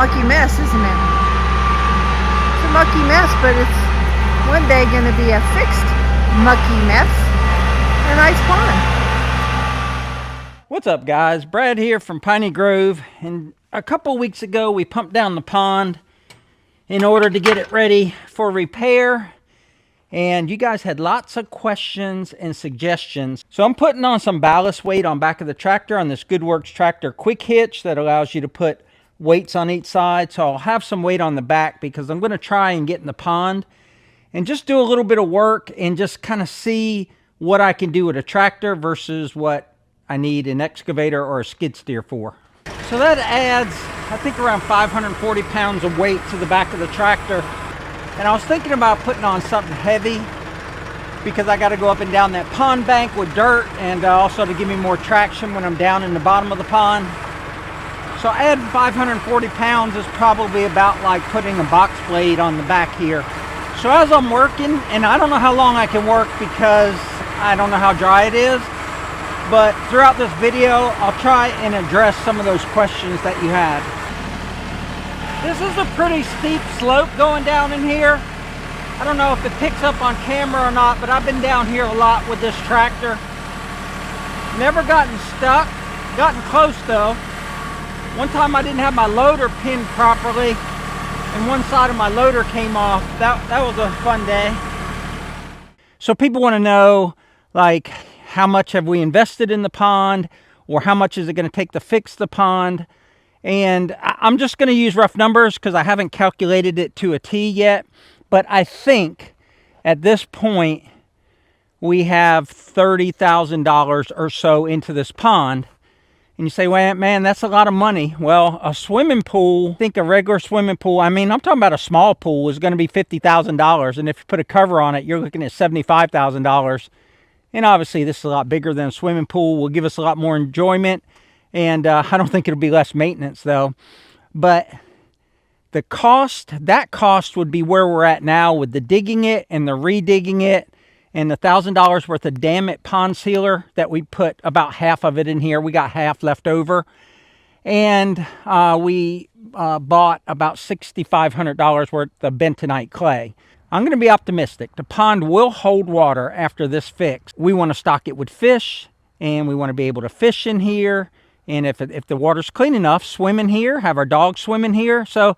mucky mess, isn't it? It's a mucky mess, but it's one day going to be a fixed mucky mess. A nice pond. What's up, guys? Brad here from Piney Grove, and a couple weeks ago we pumped down the pond in order to get it ready for repair, and you guys had lots of questions and suggestions. So I'm putting on some ballast weight on back of the tractor on this GoodWorks tractor quick hitch that allows you to put weights on each side. So I'll have some weight on the back because I'm going to try and get in the pond and just do a little bit of work and just kind of see what I can do with a tractor versus what I need an excavator or a skid steer for. So that adds, I think, around 540 pounds of weight to the back of the tractor. And I was thinking about putting on something heavy because I got to go up and down that pond bank with dirt, and also to give me more traction when I'm down in the bottom of the pond. So adding 540 pounds is probably about like putting a box blade on the back here. So as I'm working, and I don't know how long I can work because I don't know how dry it is, but throughout this video, I'll try and address some of those questions that you had. This is a pretty steep slope going down in here. I don't know if it picks up on camera or not, but I've been down here a lot with this tractor. Never gotten stuck, gotten close though. One time I didn't have my loader pinned properly, and one side of my loader came off. That was a fun day. So people want to know, like, how much have we invested in the pond, or how much is it going to take to fix the pond? And I'm just going to use rough numbers because I haven't calculated it to a T yet. But I think at this point we have $30,000 or so into this pond. And you say, well, man, that's a lot of money. Well, a swimming pool, I think a regular swimming pool, I mean, I'm talking about a small pool, is going to be $50,000. And if you put a cover on it, you're looking at $75,000. And obviously this is a lot bigger than a swimming pool, will give us a lot more enjoyment. And I don't think it'll be less maintenance though. But the cost, that cost would be where we're at now with the digging it and the redigging it and the $1,000 worth of Damn It pond sealer that we put about half of it in here. We got half left over. And we bought about $6,500 worth of bentonite clay. I'm going to be optimistic. The pond will hold water after this fix. We want to stock it with fish, and we want to be able to fish in here. And if the water's clean enough, swim in here, have our dogs swim in here. So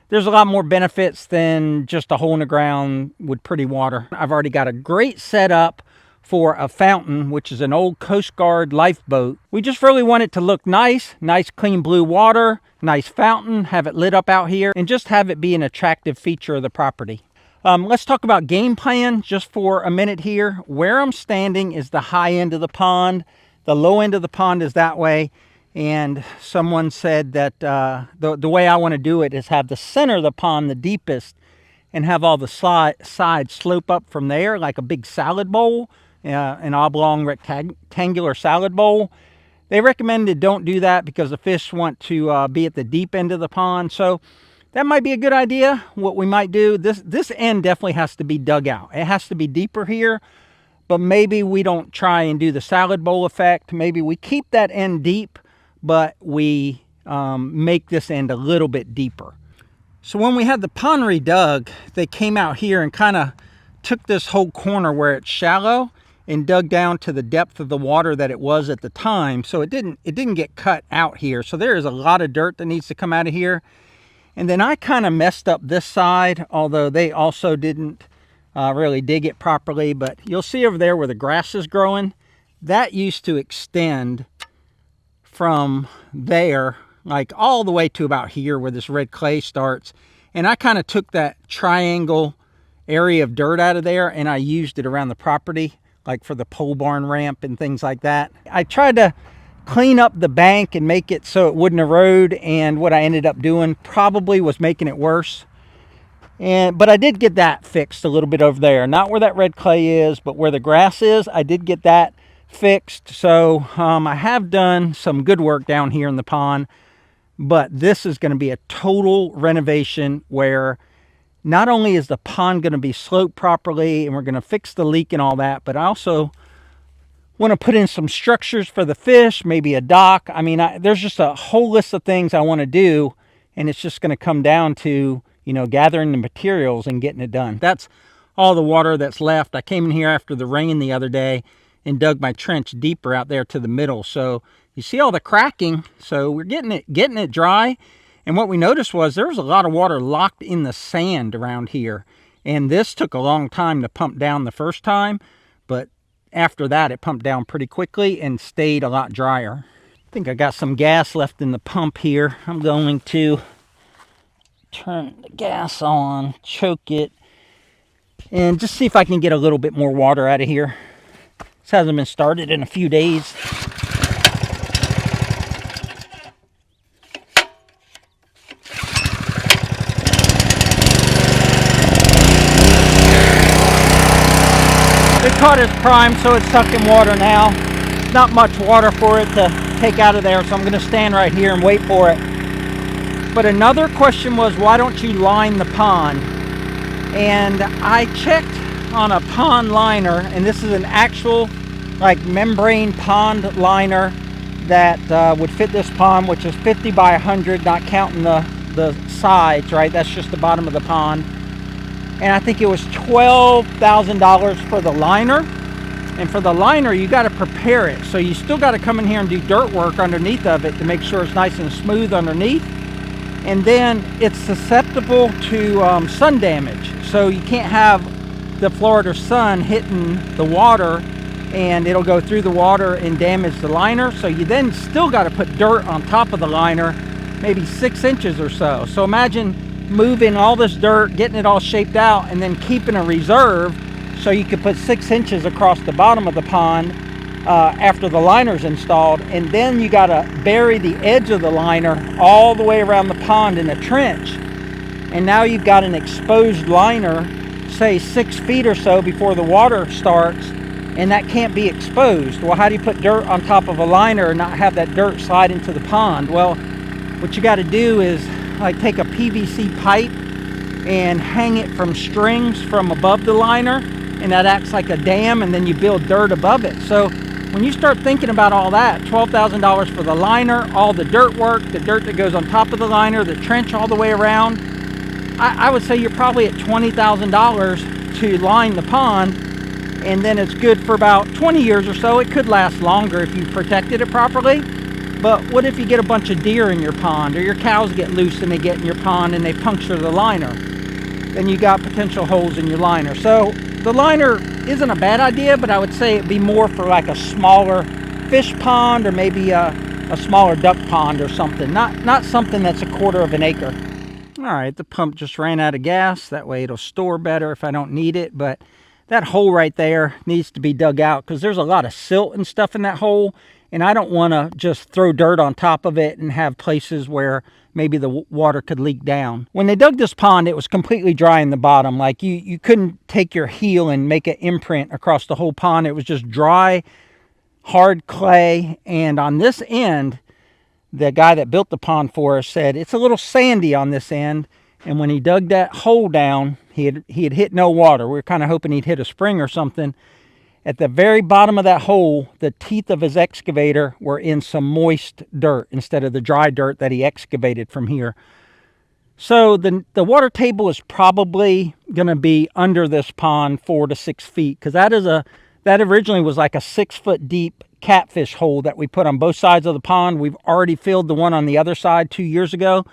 there's a lot more benefits than just a hole in the ground with pretty water. I've already got a great setup for a fountain, which is an old Coast Guard lifeboat. We just really want it to look nice, nice clean blue water, nice fountain, have it lit up out here, and just have it be an attractive feature of the property. Let's talk about game plan just for a minute here. Where I'm standing is the high end of the pond. The low end of the pond is that way. And someone said that the way I want to do it is have the center of the pond the deepest and have all the sides slope up from there like a big salad bowl, an oblong rectangular salad bowl. They recommended don't do that because the fish want to be at the deep end of the pond. So that might be a good idea. What we might do, this end definitely has to be dug out. It has to be deeper here, but maybe we don't try and do the salad bowl effect. Maybe we keep that end deep, but we make this end a little bit deeper. So when we had the pond redug, they came out here and kind of took this whole corner where it's shallow and dug down to the depth of the water that it was at the time. So it didn't get cut out here. So there is a lot of dirt that needs to come out of here. And then I kind of messed up this side, although they also didn't really dig it properly. But you'll see over there where the grass is growing, that used to extend from there like all the way to about here where this red clay starts. And I kind of took that triangle area of dirt out of there and I used it around the property, like for the pole barn ramp and things like that. I tried to clean up the bank and make it so it wouldn't erode, and what I ended up doing probably was making it worse. But I did get that fixed a little bit over there, not where that red clay is, but where the grass is. I did get that fixed. So I have done some good work down here in the pond, but this is going to be a total renovation where not only is the pond going to be sloped properly and we're going to fix the leak and all that, but I also want to put in some structures for the fish, maybe a dock. I mean, there's just a whole list of things I want to do, and it's just going to come down to, you know, gathering the materials and getting it done. That's all the water that's left. I came in here after the rain the other day and dug my trench deeper out there to the middle. So you see all the cracking. So we're getting it dry. And what we noticed was there was a lot of water locked in the sand around here. And this took a long time to pump down the first time, but after that it pumped down pretty quickly and stayed a lot drier. I think I got some gas left in the pump here. I'm going to turn the gas on, choke it, and just see if I can get a little bit more water out of here. This hasn't been started in a few days. It caught its prime, so it's sucking water now. Not much water for it to take out of there, so I'm going to stand right here and wait for it. But another question was, why don't you line the pond? And I checked on a pond liner, and this is an actual like membrane pond liner that would fit this pond, which is 50 by 100, not counting the sides, right? That's just the bottom of the pond. And I think it was $12,000 for the liner. And for the liner, you got to prepare it. So you still got to come in here and do dirt work underneath of it to make sure it's nice and smooth underneath. And then it's susceptible to sun damage. So you can't have the Florida sun hitting the water and it'll go through the water and damage the liner. So you then still got to put dirt on top of the liner, maybe 6 inches or so. So imagine moving all this dirt, getting it all shaped out, and then keeping a reserve so you could put 6 inches across the bottom of the pond after the liner's installed. And then you got to bury the edge of the liner all the way around the pond in a trench. And now you've got an exposed liner, say 6 feet or so before the water starts, and that can't be exposed. Well, how do you put dirt on top of a liner and not have that dirt slide into the pond? Well, what you got to do is like take a PVC pipe and hang it from strings from above the liner, and that acts like a dam, and then you build dirt above it. So when you start thinking about all that, $12,000 for the liner, all the dirt work, the dirt that goes on top of the liner, the trench all the way around, I would say you're probably at $20,000 to line the pond, and then it's good for about 20 years or so. It could last longer if you protected it properly. But what if you get a bunch of deer in your pond, or your cows get loose and they get in your pond and they puncture the liner? Then you got potential holes in your liner. So the liner isn't a bad idea, but I would say it'd be more for like a smaller fish pond, or maybe a smaller duck pond or something. Not something that's 1/4 of an acre. All right, the pump just ran out of gas. That way it'll store better if I don't need it. But that hole right there needs to be dug out because there's a lot of silt and stuff in that hole. And I don't want to just throw dirt on top of it and have places where maybe the water could leak down. When they dug this pond, it was completely dry in the bottom. Like you couldn't take your heel and make an imprint across the whole pond. It was just dry, hard clay. And on this end, the guy that built the pond for us said it's a little sandy on this end. And when he dug that hole down, he had hit no water. We were kind of hoping he'd hit a spring or something. At the very bottom of that hole, the teeth of his excavator were in some moist dirt instead of the dry dirt that he excavated from here. So the water table is probably going to be under this pond 4 to 6 feet, because that originally was like a 6-foot deep catfish hole that we put on both sides of the pond. We've already filled the one on the other side 2 years ago.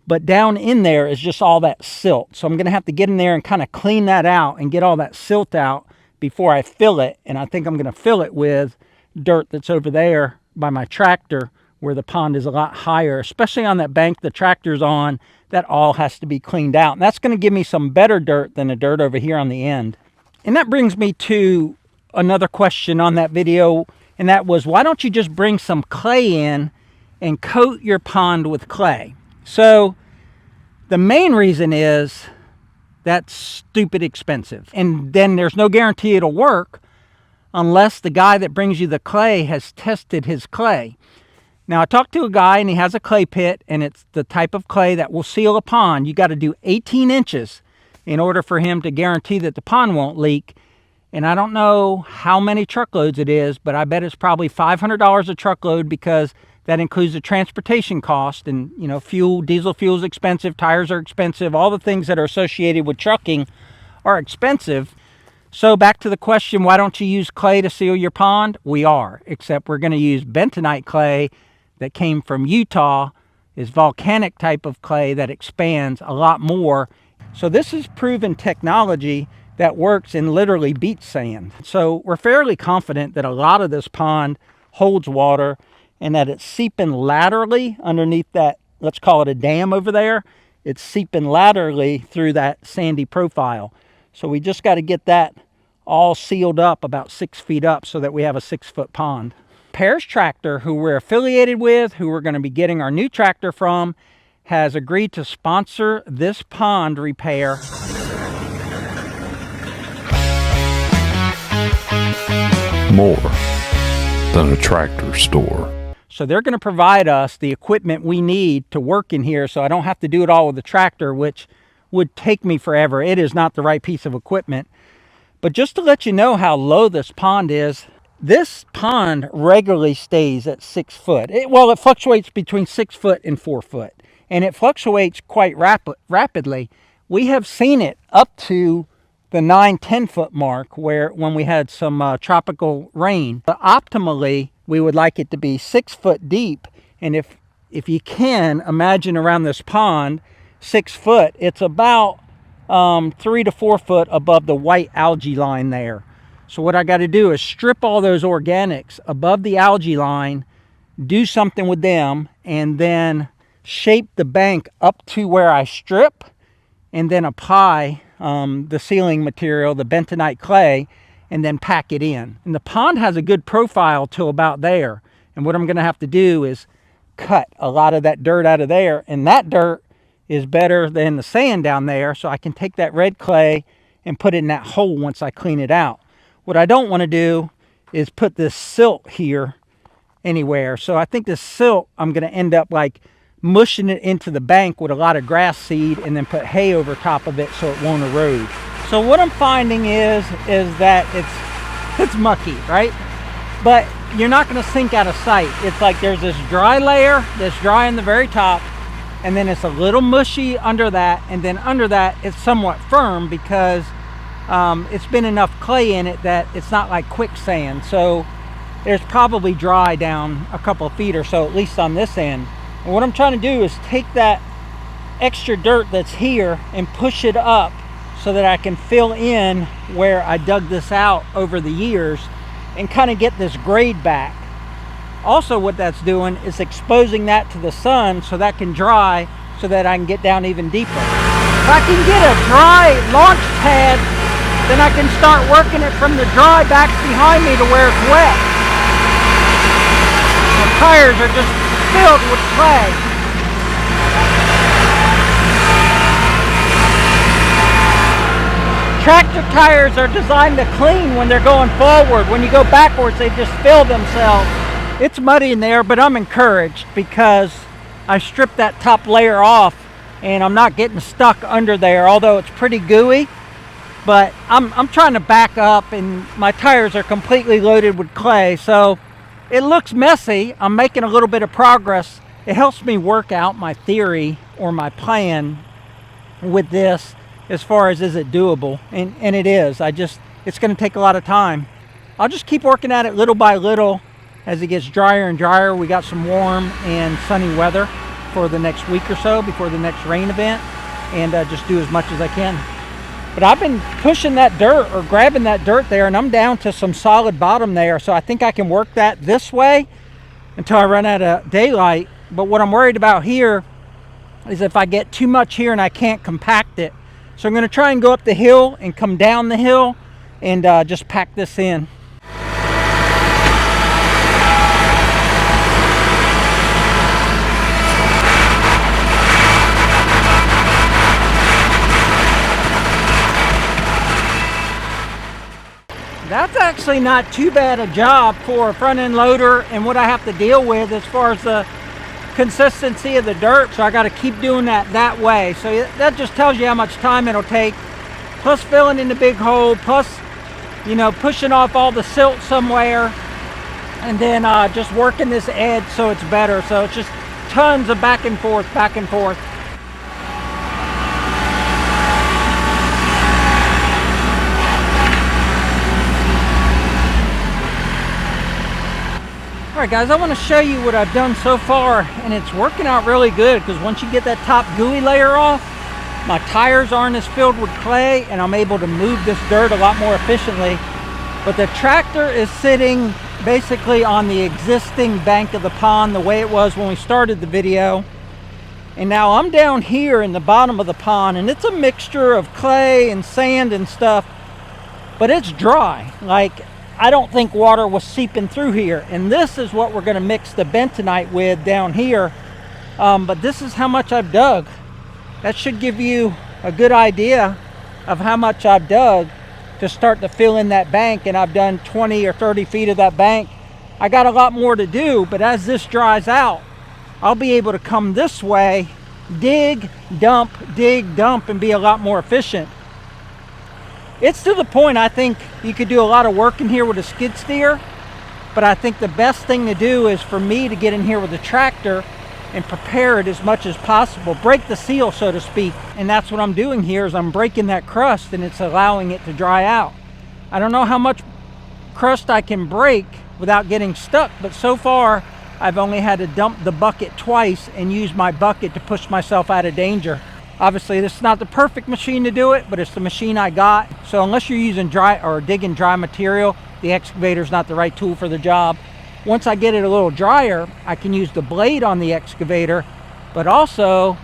But down in there is just all that silt. So I'm going to have to get in there and kind of clean that out and get all that silt out before I fill it. And I think I'm going to fill it with dirt that's over there by my tractor where the pond is a lot higher, especially on that bank the tractor's on. That all has to be cleaned out. And that's going to give me some better dirt than the dirt over here on the end. And that brings me to another question on that video. And that was, why don't you just bring some clay in and coat your pond with clay? So the main reason is that's stupid expensive. And then there's no guarantee it'll work unless the guy that brings you the clay has tested his clay. Now, I talked to a guy and he has a clay pit, and it's the type of clay that will seal a pond. You got to do 18 inches in order for him to guarantee that the pond won't leak. And I don't know how many truckloads it is, but I bet it's probably $500 a truckload, because That includes the transportation cost, and you know, diesel fuel is expensive, tires are expensive, all the things that are associated with trucking are expensive. So back to the question, why don't you use clay to seal your pond? We are, except we're going to use bentonite clay that came from Utah, is volcanic type of clay that expands a lot more. So this is proven technology that works and literally beats sand. So we're fairly confident that a lot of this pond holds water and that it's seeping laterally underneath that, let's call it a dam over there. It's seeping laterally through that sandy profile. So we just got to get that all sealed up about 6 feet up so that we have a 6-foot pond. Pear's Tractor, who we're affiliated with, who we're going to be getting our new tractor from, has agreed to sponsor this pond repair. More than a tractor store. So they're going to provide us the equipment we need to work in here, so I don't have to do it all with the tractor, which would take me forever. It is not the right piece of equipment. But just to let you know how low this pond is, this pond regularly stays at 6 foot. It fluctuates between 6 foot and 4 foot, and it fluctuates quite rapidly. We have seen it up to the 9-10 foot mark when we had some tropical rain. But optimally, we would like it to be 6 foot deep, and if you can imagine around this pond 6 foot, it's about 3 to 4 foot above the white algae line there. So what I got to do is strip all those organics above the algae line, do something with them, and then shape the bank up to where I strip, and then apply the sealing material, the bentonite clay, and then pack it in. And the pond has a good profile till about there. And what I'm going to have to do is cut a lot of that dirt out of there, and that dirt is better than the sand down there, so I can take that red clay and put it in that hole once I clean it out. What I don't want to do is put this silt here anywhere. So I think this silt, I'm going to end up like mushing it into the bank with a lot of grass seed and then put hay over top of it so it won't erode. So what I'm finding is that it's mucky, right? But you're not going to sink out of sight. It's like there's this dry layer that's dry in the very top, and then it's a little mushy under that, and then under that it's somewhat firm because it's been enough clay in it that it's not like quicksand. So there's probably dry down a couple of feet or so, at least on this end. And what I'm trying to do is take that extra dirt that's here and push it up so that I can fill in where I dug this out over the years and kind of get this grade back. Also what that's doing is exposing that to the sun so that can dry so that I can get down even deeper. If I can get a dry launch pad, then I can start working it from the dry back behind me to where it's wet. The tires are just filled with clay. Tractor tires are designed to clean when they're going forward. When you go backwards, they just fill themselves. It's muddy in there, but I'm encouraged because I stripped that top layer off and I'm not getting stuck under there, although it's pretty gooey. But I'm trying to back up, and my tires are completely loaded with clay, so it looks messy. I'm making a little bit of progress. It helps me work out my theory or my plan with this as far as is it doable, and it is. It's going to take a lot of time. I'll just keep working at it little by little as it gets drier and drier. We got some warm and sunny weather for the next week or so before the next rain event, and just do as much as I can. But I've been pushing that dirt or grabbing that dirt there, and I'm down to some solid bottom there, so I think I can work that this way until I run out of daylight. But what I'm worried about here is if I get too much here and I can't compact it. So I'm going to try and go up the hill and come down the hill and just pack this in. That's actually not too bad a job for a front end loader and what I have to deal with as far as the consistency of the dirt. So I got to keep doing that way. So that just tells you how much time it'll take, plus filling in the big hole, plus, you know, pushing off all the silt somewhere. and then just working this edge so it's better. So it's just tons of back and forth, back and forth. Alright guys, I want to show you what I've done so far, and it's working out really good because once you get that top gooey layer off, my tires aren't as filled with clay and I'm able to move this dirt a lot more efficiently. But the tractor is sitting basically on the existing bank of the pond the way it was when we started the video. And now I'm down here in the bottom of the pond, and it's a mixture of clay and sand and stuff, but it's dry. Like, I don't think water was seeping through here. And this is what we're going to mix the bentonite with down here. But this is how much I've dug. That should give you a good idea of how much I've dug to start to fill in that bank. And I've done 20 or 30 feet of that bank. I got a lot more to do, but as this dries out, I'll be able to come this way, dig, dump, and be a lot more efficient. It's to the point I think you could do a lot of work in here with a skid steer, but I think the best thing to do is for me to get in here with a tractor and prepare it as much as possible, break the seal, so to speak. And that's what I'm doing here, is I'm breaking that crust and it's allowing it to dry out. I don't know how much crust I can break without getting stuck, but so far I've only had to dump the bucket twice and use my bucket to push myself out of danger. Obviously, this is not the perfect machine to do it, but it's the machine I got. So unless you're using dry or digging dry material, the excavator is not the right tool for the job. Once I get it a little drier, I can use the blade on the excavator, but also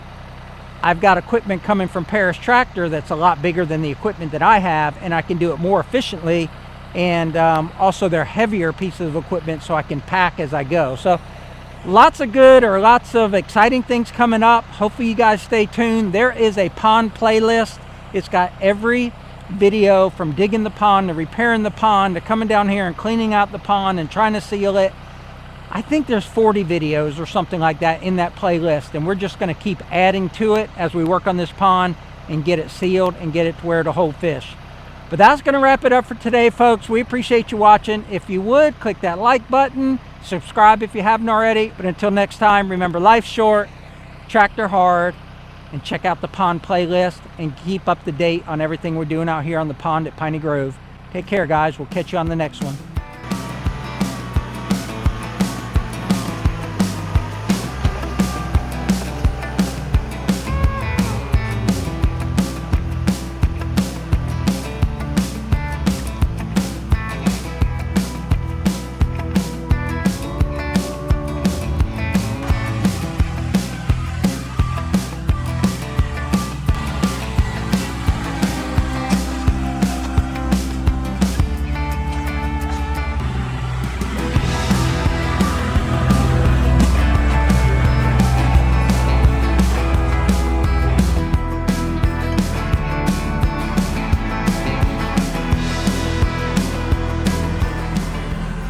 I've got equipment coming from Paris Tractor that's a lot bigger than the equipment that I have, and I can do it more efficiently. And also they're heavier pieces of equipment, so I can pack as I go. So lots of exciting things coming up. Hopefully you guys stay tuned. There is a pond playlist. It's got every video from digging the pond to repairing the pond to coming down here and cleaning out the pond and trying to seal it. I think there's 40 videos or something like that in that playlist, and we're just going to keep adding to it as we work on this pond and get it sealed and get it to where to hold fish. But that's going to wrap it up for today, folks. We appreciate you watching. If you would, click that like button, subscribe if you haven't already. But until next time, remember, life's short, tractor hard, and check out the pond playlist and keep up to date on everything we're doing out here on the pond at Piney Grove. Take care, guys. We'll catch you on the next one.